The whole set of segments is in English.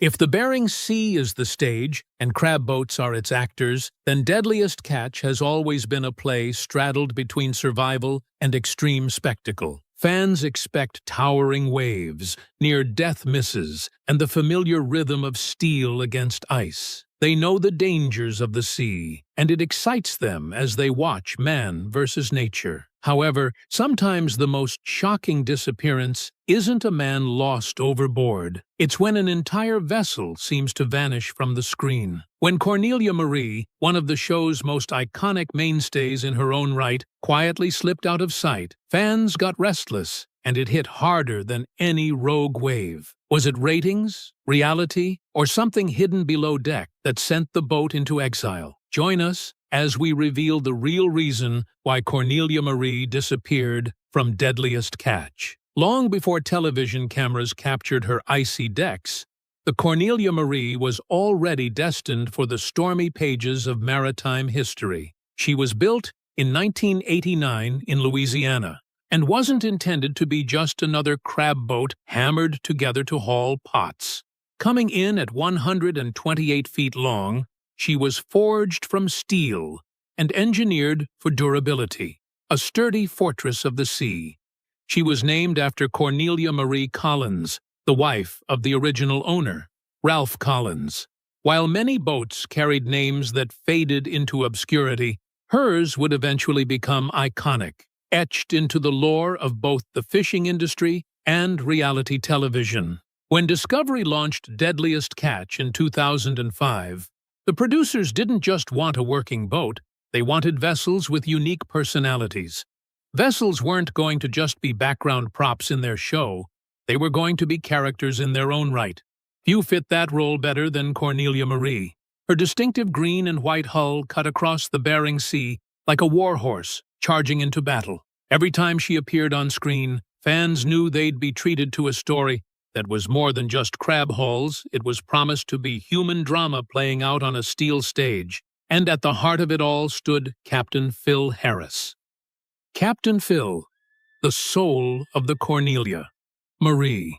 If the Bering Sea is the stage and crab boats are its actors, then Deadliest Catch has always been a play straddled between survival and extreme spectacle. Fans expect towering waves, near-death misses, and the familiar rhythm of steel against ice. They know the dangers of the sea, and it excites them as they watch man versus nature. However, sometimes the most shocking disappearance isn't a man lost overboard. It's when an entire vessel seems to vanish from the screen. When Cornelia Marie, one of the show's most iconic mainstays in her own right, quietly slipped out of sight, fans got restless, and it hit harder than any rogue wave. Was it ratings, reality, or something hidden below deck that sent the boat into exile? Join us as we reveal the real reason why Cornelia Marie disappeared from Deadliest Catch. Long before television cameras captured her icy decks, the Cornelia Marie was already destined for the stormy pages of maritime history. She was built in 1989 in Louisiana, and wasn't intended to be just another crab boat hammered together to haul pots. Coming in at 128 feet long, she was forged from steel and engineered for durability, a sturdy fortress of the sea. She was named after Cornelia Marie Collins, the wife of the original owner, Ralph Collins. While many boats carried names that faded into obscurity, hers would eventually become iconic, etched into the lore of both the fishing industry and reality television. When Discovery launched Deadliest Catch in 2005, the producers didn't just want a working boat, they wanted vessels with unique personalities. Vessels weren't going to just be background props in their show, they were going to be characters in their own right. Few fit that role better than Cornelia Marie. Her distinctive green and white hull cut across the Bering Sea like a warhorse charging into battle. Every time she appeared on screen, fans knew they'd be treated to a story that was more than just crab hauls. It was promised to be human drama playing out on a steel stage. And at the heart of it all stood Captain Phil Harris. Captain Phil, the soul of the Cornelia Marie.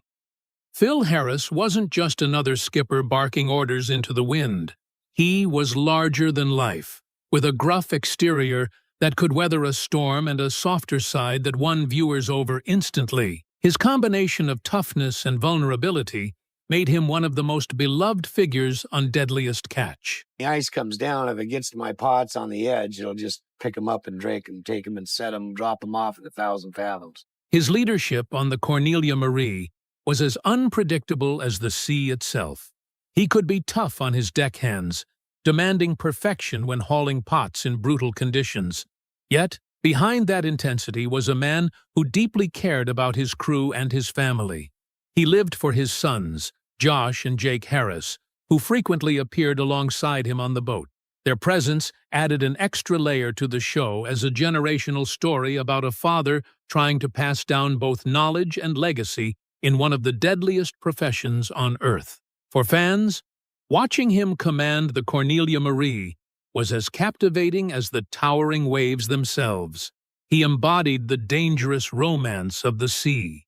Phil Harris wasn't just another skipper barking orders into the wind. He was larger than life, with a gruff exterior that could weather a storm and a softer side that won viewers over instantly. His combination of toughness and vulnerability made him one of the most beloved figures on Deadliest Catch. The ice comes down, if it gets to my pots on the edge, it'll just pick them up and drink them, take them and set them, drop them off at 1,000 fathoms. His leadership on the Cornelia Marie was as unpredictable as the sea itself. He could be tough on his deckhands, demanding perfection when hauling pots in brutal conditions. Yet, behind that intensity was a man who deeply cared about his crew and his family. He lived for his sons, Josh and Jake Harris, who frequently appeared alongside him on the boat. Their presence added an extra layer to the show as a generational story about a father trying to pass down both knowledge and legacy in one of the deadliest professions on Earth. For fans, watching him command the Cornelia Marie was as captivating as the towering waves themselves. He embodied the dangerous romance of the sea,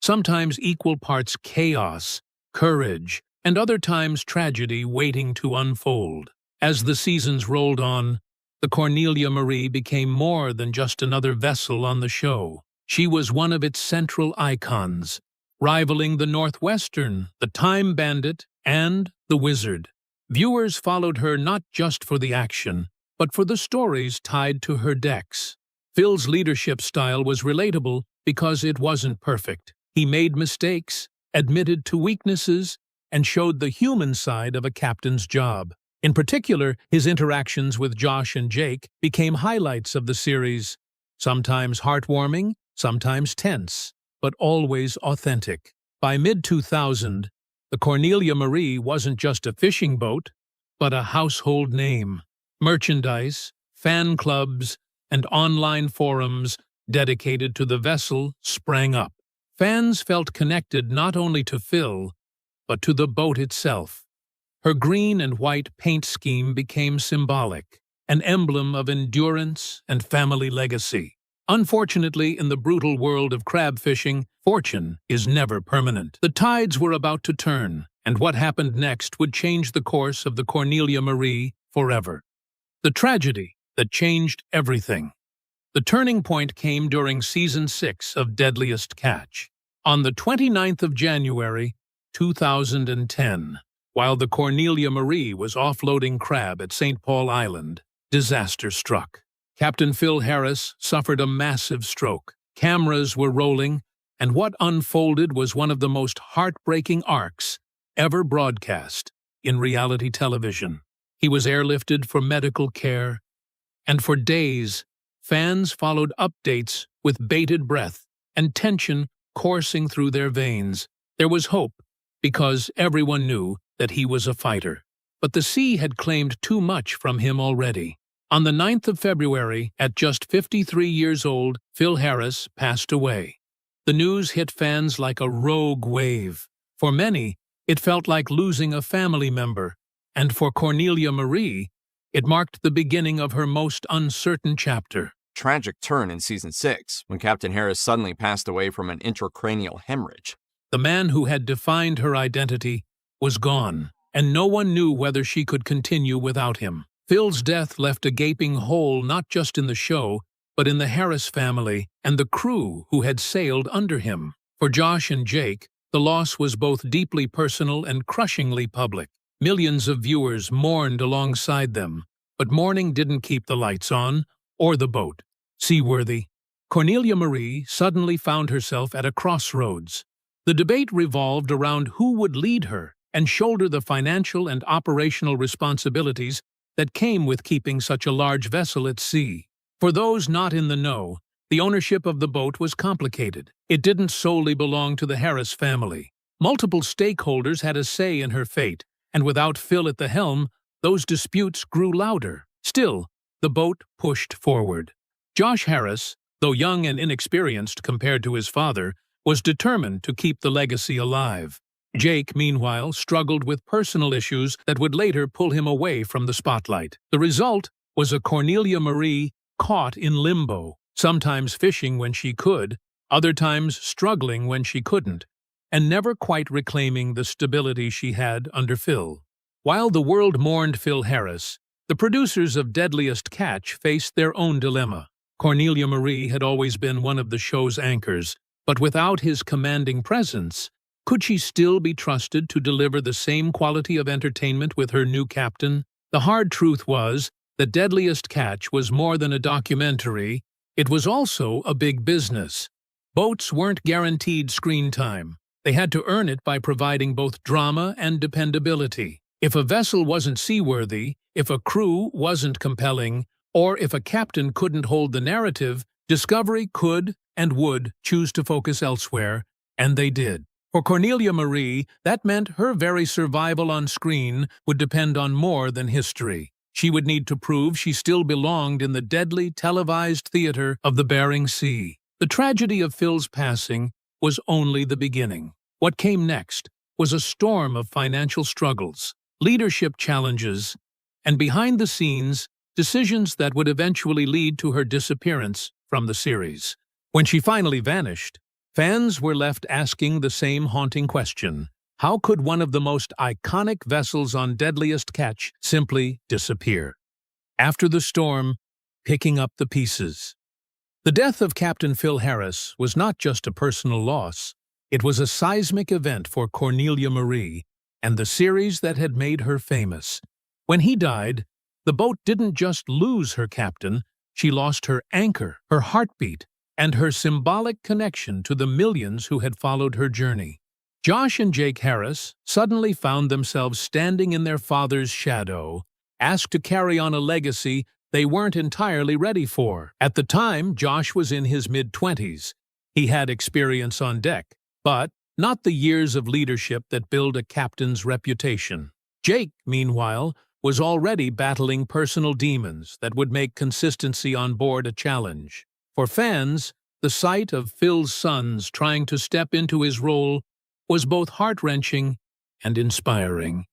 sometimes equal parts chaos, courage, and other times tragedy waiting to unfold. As the seasons rolled on, the Cornelia Marie became more than just another vessel on the show. She was one of its central icons, rivaling the Northwestern, the Time Bandit, and the Wizard. Viewers followed her not just for the action, but for the stories tied to her decks. Phil's leadership style was relatable because it wasn't perfect. He made mistakes, admitted to weaknesses, and showed the human side of a captain's job. In particular, his interactions with Josh and Jake became highlights of the series, sometimes heartwarming, sometimes tense, but always authentic. By mid-2000, the Cornelia Marie wasn't just a fishing boat, but a household name. Merchandise, fan clubs, and online forums dedicated to the vessel sprang up. Fans felt connected not only to Phil, but to the boat itself. Her green and white paint scheme became symbolic, an emblem of endurance and family legacy. Unfortunately, in the brutal world of crab fishing, fortune is never permanent. The tides were about to turn, and what happened next would change the course of the Cornelia Marie forever. The tragedy that changed everything. The turning point came during Season 6 of Deadliest Catch. On the 29th of January, 2010, while the Cornelia Marie was offloading crab at St. Paul Island, disaster struck. Captain Phil Harris suffered a massive stroke. Cameras were rolling, and what unfolded was one of the most heartbreaking arcs ever broadcast in reality television. He was airlifted for medical care, and for days, fans followed updates with bated breath and tension coursing through their veins. There was hope, because everyone knew that he was a fighter. But the sea had claimed too much from him already. On the 9th of February, at just 53 years old, Phil Harris passed away. The news hit fans like a rogue wave. For many, it felt like losing a family member, and for Cornelia Marie, it marked the beginning of her most uncertain chapter. Tragic turn in Season 6, when Captain Harris suddenly passed away from an intracranial hemorrhage. The man who had defined her identity was gone, and no one knew whether she could continue without him. Phil's death left a gaping hole not just in the show, but in the Harris family and the crew who had sailed under him. For Josh and Jake, the loss was both deeply personal and crushingly public. Millions of viewers mourned alongside them, but mourning didn't keep the lights on, or the boat seaworthy. Cornelia Marie suddenly found herself at a crossroads. The debate revolved around who would lead her and shoulder the financial and operational responsibilities that came with keeping such a large vessel at sea. For those not in the know, the ownership of the boat was complicated. It didn't solely belong to the Harris family. Multiple stakeholders had a say in her fate, and without Phil at the helm, those disputes grew louder. Still, the boat pushed forward. Josh Harris, though young and inexperienced compared to his father, was determined to keep the legacy alive. Jake, meanwhile, struggled with personal issues that would later pull him away from the spotlight. The result was a Cornelia Marie caught in limbo, sometimes fishing when she could, other times struggling when she couldn't, and never quite reclaiming the stability she had under Phil. While the world mourned Phil Harris, the producers of Deadliest Catch faced their own dilemma. Cornelia Marie had always been one of the show's anchors, but without his commanding presence, could she still be trusted to deliver the same quality of entertainment with her new captain? The hard truth was that Deadliest Catch was more than a documentary, it was also a big business. Boats weren't guaranteed screen time. They had to earn it by providing both drama and dependability. If a vessel wasn't seaworthy, if a crew wasn't compelling, or if a captain couldn't hold the narrative, Discovery could and would choose to focus elsewhere, and they did. For Cornelia Marie, that meant her very survival on screen would depend on more than history. She would need to prove she still belonged in the deadly televised theater of the Bering Sea. The tragedy of Phil's passing was only the beginning. What came next was a storm of financial struggles, leadership challenges, and behind the scenes, decisions that would eventually lead to her disappearance from the series. When she finally vanished, fans were left asking the same haunting question: how could one of the most iconic vessels on Deadliest Catch simply disappear? After the storm, picking up the pieces. The death of Captain Phil Harris was not just a personal loss, it was a seismic event for Cornelia Marie and the series that had made her famous. When he died, the boat didn't just lose her captain, she lost her anchor, her heartbeat, and her symbolic connection to the millions who had followed her journey. Josh and Jake Harris suddenly found themselves standing in their father's shadow, asked to carry on a legacy they weren't entirely ready for. At the time, Josh was in his mid-20s. He had experience on deck, but not the years of leadership that build a captain's reputation. Jake, meanwhile, was already battling personal demons that would make consistency on board a challenge. For fans, the sight of Phil's sons trying to step into his role was both heart-wrenching and inspiring.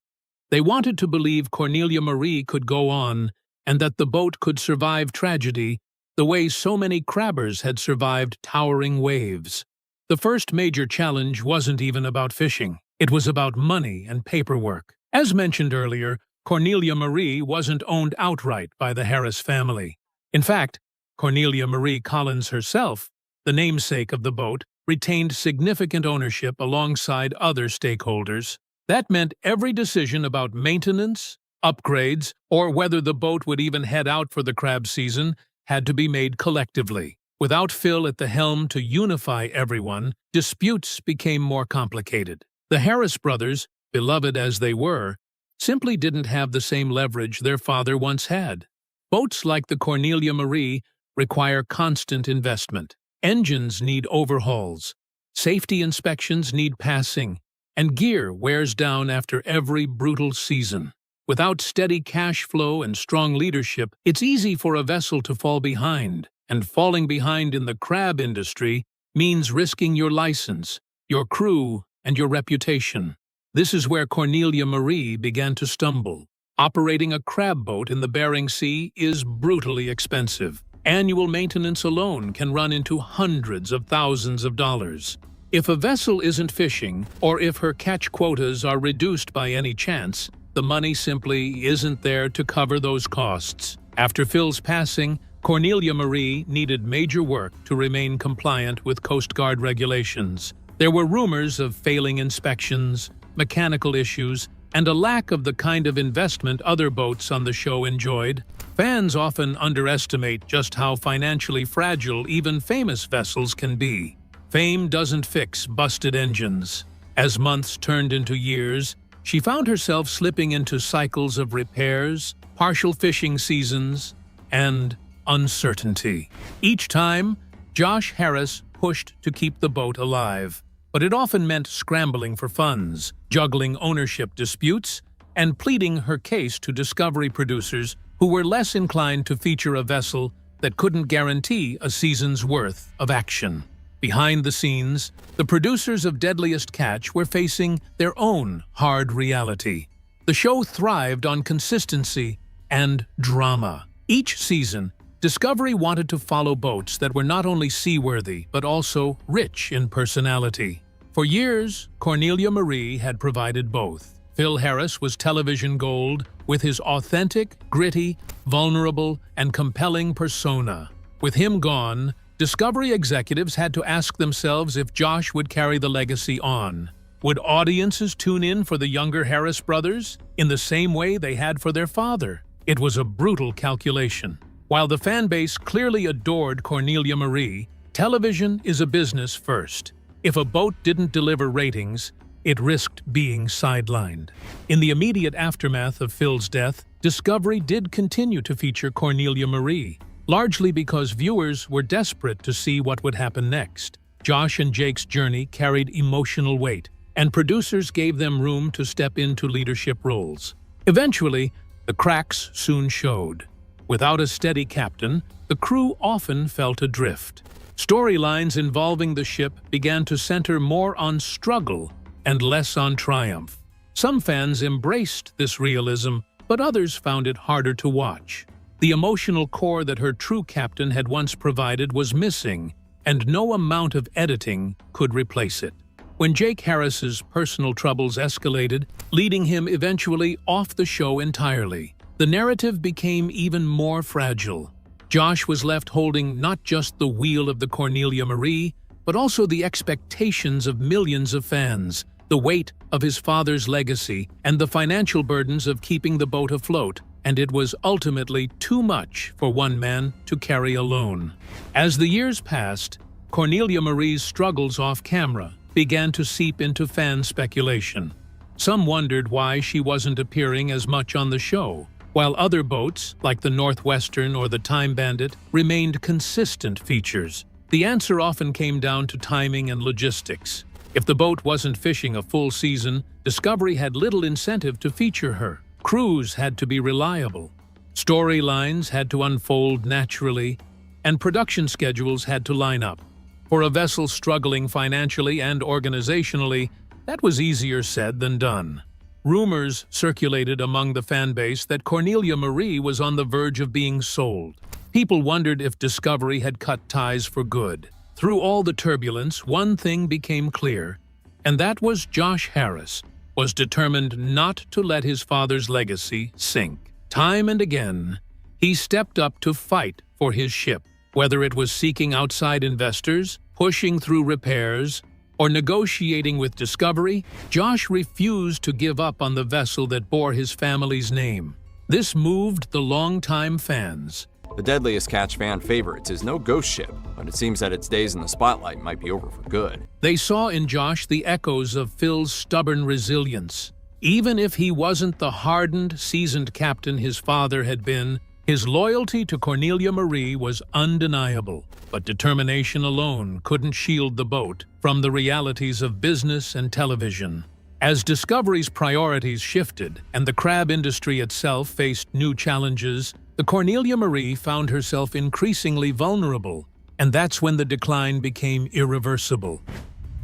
They wanted to believe Cornelia Marie could go on and that the boat could survive tragedy the way so many crabbers had survived towering waves. The first major challenge wasn't even about fishing. It was about money and paperwork. As mentioned earlier, Cornelia Marie wasn't owned outright by the Harris family. In fact, Cornelia Marie Collins herself, the namesake of the boat, retained significant ownership alongside other stakeholders. That meant every decision about maintenance, upgrades, or whether the boat would even head out for the crab season had to be made collectively. Without Phil at the helm to unify everyone, disputes became more complicated. The Harris brothers, beloved as they were, simply didn't have the same leverage their father once had. Boats like the Cornelia Marie require constant investment. Engines need overhauls, safety inspections need passing, and gear wears down after every brutal season. Without steady cash flow and strong leadership, it's easy for a vessel to fall behind, and falling behind in the crab industry means risking your license, your crew, and your reputation. This is where Cornelia Marie began to stumble. Operating a crab boat in the Bering Sea is brutally expensive. Annual maintenance alone can run into hundreds of thousands of dollars. If a vessel isn't fishing, or if her catch quotas are reduced by any chance, the money simply isn't there to cover those costs. After Phil's passing, Cornelia Marie needed major work to remain compliant with Coast Guard regulations. There were rumors of failing inspections, mechanical issues, and a lack of the kind of investment other boats on the show enjoyed. Fans often underestimate just how financially fragile even famous vessels can be. Fame doesn't fix busted engines. As months turned into years, she found herself slipping into cycles of repairs, partial fishing seasons, and uncertainty. Each time, Josh Harris pushed to keep the boat alive, but it often meant scrambling for funds, juggling ownership disputes, and pleading her case to Discovery producers who were less inclined to feature a vessel that couldn't guarantee a season's worth of action. Behind the scenes, the producers of Deadliest Catch were facing their own hard reality. The show thrived on consistency and drama. Each season, Discovery wanted to follow boats that were not only seaworthy but also rich in personality. For years, Cornelia Marie had provided both. Phil Harris was television gold with his authentic, gritty, vulnerable, and compelling persona. With him gone, Discovery executives had to ask themselves if Josh would carry the legacy on. Would audiences tune in for the younger Harris brothers in the same way they had for their father? It was a brutal calculation. While the fan base clearly adored Cornelia Marie, television is a business first. If a boat didn't deliver ratings, it risked being sidelined. In the immediate aftermath of Phil's death, Discovery did continue to feature Cornelia Marie, largely because viewers were desperate to see what would happen next. Josh and Jake's journey carried emotional weight, and producers gave them room to step into leadership roles. Eventually, the cracks soon showed. Without a steady captain, the crew often felt adrift. Storylines involving the ship began to center more on struggle and less on triumph. Some fans embraced this realism, but others found it harder to watch. The emotional core that her true captain had once provided was missing, and no amount of editing could replace it. When Jake Harris's personal troubles escalated, leading him eventually off the show entirely, the narrative became even more fragile. Josh was left holding not just the wheel of the Cornelia Marie, but also the expectations of millions of fans, the weight of his father's legacy, and the financial burdens of keeping the boat afloat, and it was ultimately too much for one man to carry alone. As the years passed, Cornelia Marie's struggles off-camera began to seep into fan speculation. Some wondered why she wasn't appearing as much on the show, while other boats, like the Northwestern or the Time Bandit, remained consistent features. The answer often came down to timing and logistics. If the boat wasn't fishing a full season, Discovery had little incentive to feature her. Crews had to be reliable, storylines had to unfold naturally, and production schedules had to line up. For a vessel struggling financially and organizationally, that was easier said than done. Rumors circulated among the fan base that Cornelia Marie was on the verge of being sold. People wondered if Discovery had cut ties for good. Through all the turbulence, one thing became clear: and that was Josh Harris, was determined not to let his father's legacy sink. Time and again, he stepped up to fight for his ship, whether it was seeking outside investors, pushing through repairs, or negotiating with Discovery. Josh refused to give up on the vessel that bore his family's name. This moved the longtime fans. The Deadliest Catch fan favorites is no ghost ship, but it seems that its days in the spotlight might be over for good. They saw in Josh the echoes of Phil's stubborn resilience. Even if he wasn't the hardened, seasoned captain his father had been, his loyalty to Cornelia Marie was undeniable. But determination alone couldn't shield the boat from the realities of business and television. As Discovery's priorities shifted and the crab industry itself faced new challenges, the Cornelia Marie found herself increasingly vulnerable, and that's when the decline became irreversible.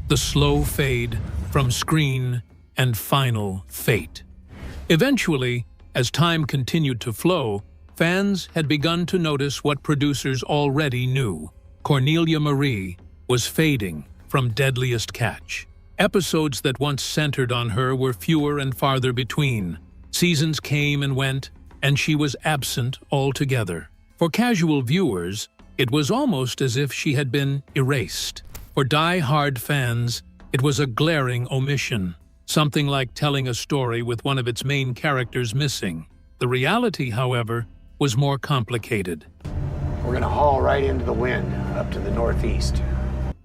The slow fade from screen and final fate. Eventually, as time continued to flow, fans had begun to notice what producers already knew. Cornelia Marie was fading from Deadliest Catch. Episodes that once centered on her were fewer and farther between. Seasons came and went, and she was absent altogether. For casual viewers, it was almost as if she had been erased. For die-hard fans, it was a glaring omission, something like telling a story with one of its main characters missing. The reality, however, was more complicated. We're going to haul right into the wind, up to the northeast.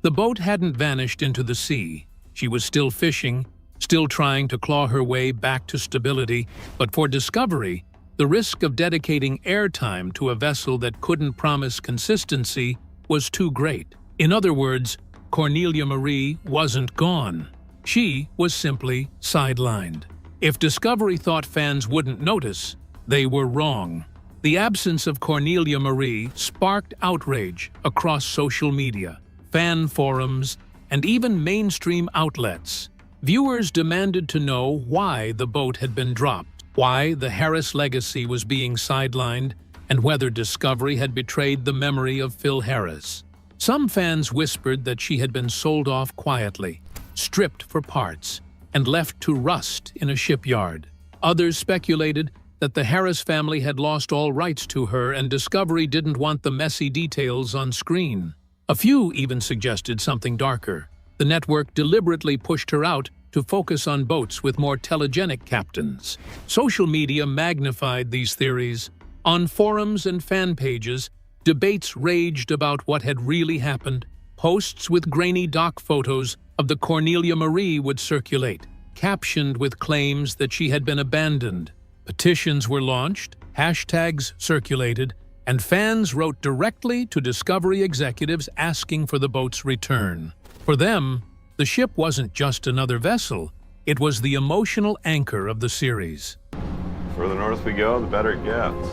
The boat hadn't vanished into the sea. She was still fishing, still trying to claw her way back to stability, but for Discovery, the risk of dedicating airtime to a vessel that couldn't promise consistency was too great. In other words, Cornelia Marie wasn't gone. She was simply sidelined. If Discovery thought fans wouldn't notice, they were wrong. The absence of Cornelia Marie sparked outrage across social media, fan forums, and even mainstream outlets. Viewers demanded to know why the boat had been dropped, why the Harris legacy was being sidelined, and whether Discovery had betrayed the memory of Phil Harris. Some fans whispered that she had been sold off quietly, stripped for parts, and left to rust in a shipyard. Others speculated that the Harris family had lost all rights to her and Discovery didn't want the messy details on screen. A few even suggested something darker. The network deliberately pushed her out to focus on boats with more telegenic captains. Social media magnified these theories. On forums and fan pages, debates raged about what had really happened. Posts with grainy dock photos of the Cornelia Marie would circulate, captioned with claims that she had been abandoned. Petitions were launched, hashtags circulated, and fans wrote directly to Discovery executives asking for the boat's return. For them, the ship wasn't just another vessel, it was the emotional anchor of the series. The further north we go, the better it gets.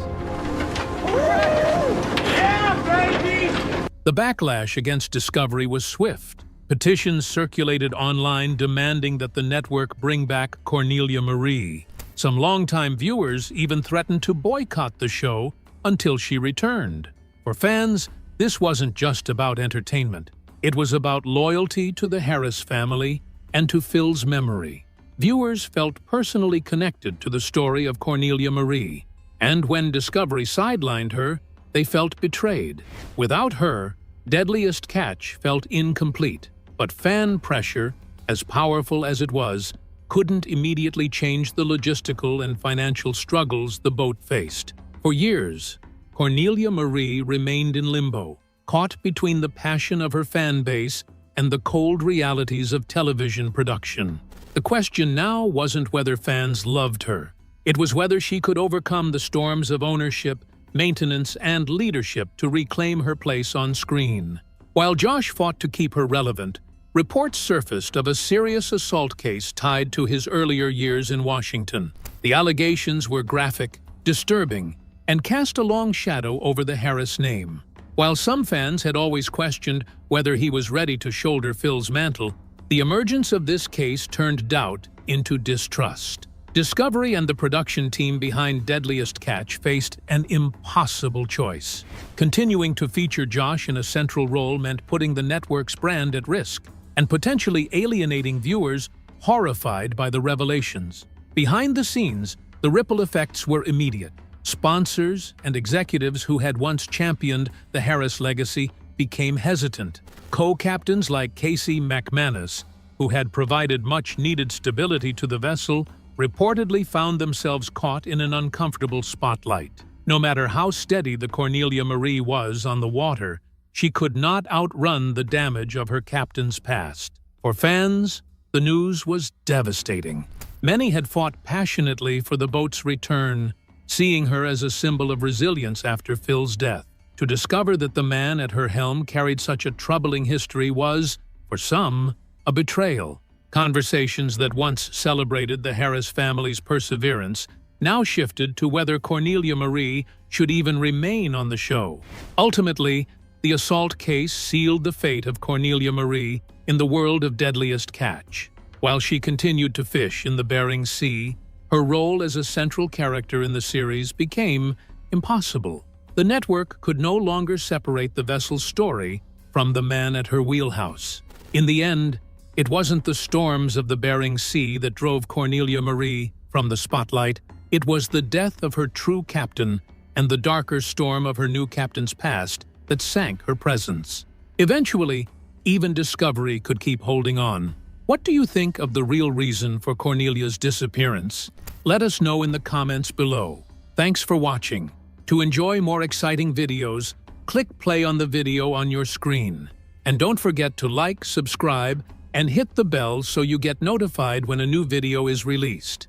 Yeah, baby! The backlash against Discovery was swift. Petitions circulated online demanding that the network bring back Cornelia Marie. Some longtime viewers even threatened to boycott the show until she returned. For fans, this wasn't just about entertainment. It was about loyalty to the Harris family and to Phil's memory. Viewers felt personally connected to the story of Cornelia Marie, and when Discovery sidelined her, they felt betrayed. Without her, Deadliest Catch felt incomplete, but fan pressure, as powerful as it was, couldn't immediately change the logistical and financial struggles the boat faced. For years, Cornelia Marie remained in limbo, caught between the passion of her fan base and the cold realities of television production. The question now wasn't whether fans loved her. It was whether she could overcome the storms of ownership, maintenance, and leadership to reclaim her place on screen. While Josh fought to keep her relevant, reports surfaced of a serious assault case tied to his earlier years in Washington. The allegations were graphic, disturbing, and cast a long shadow over the Harris name. While some fans had always questioned whether he was ready to shoulder Phil's mantle, the emergence of this case turned doubt into distrust. Discovery and the production team behind Deadliest Catch faced an impossible choice. Continuing to feature Josh in a central role meant putting the network's brand at risk. and potentially alienating viewers horrified by the revelations. Behind the scenes, the ripple effects were immediate. Sponsors and executives who had once championed the Harris legacy became hesitant. Co-captains like Casey McManus, who had provided much-needed stability to the vessel, reportedly found themselves caught in an uncomfortable spotlight. No matter how steady the Cornelia Marie was on the water, she could not outrun the damage of her captain's past. For fans, the news was devastating. Many had fought passionately for the boat's return, seeing her as a symbol of resilience after Phil's death. To discover that the man at her helm carried such a troubling history was, for some, a betrayal. Conversations that once celebrated the Harris family's perseverance now shifted to whether Cornelia Marie should even remain on the show. Ultimately, the assault case sealed the fate of Cornelia Marie in the world of Deadliest Catch. While she continued to fish in the Bering Sea, her role as a central character in the series became impossible. The network could no longer separate the vessel's story from the man at her wheelhouse. In the end, it wasn't the storms of the Bering Sea that drove Cornelia Marie from the spotlight. It was the death of her true captain and the darker storm of her new captain's past that sank her presence. Eventually, even Discovery could keep holding on. What do you think of the real reason for Cornelia's disappearance? Let us know in the comments below. Thanks for watching. To enjoy more exciting videos, click play on the video on your screen. And don't forget to like, subscribe, and hit the bell so you get notified when a new video is released.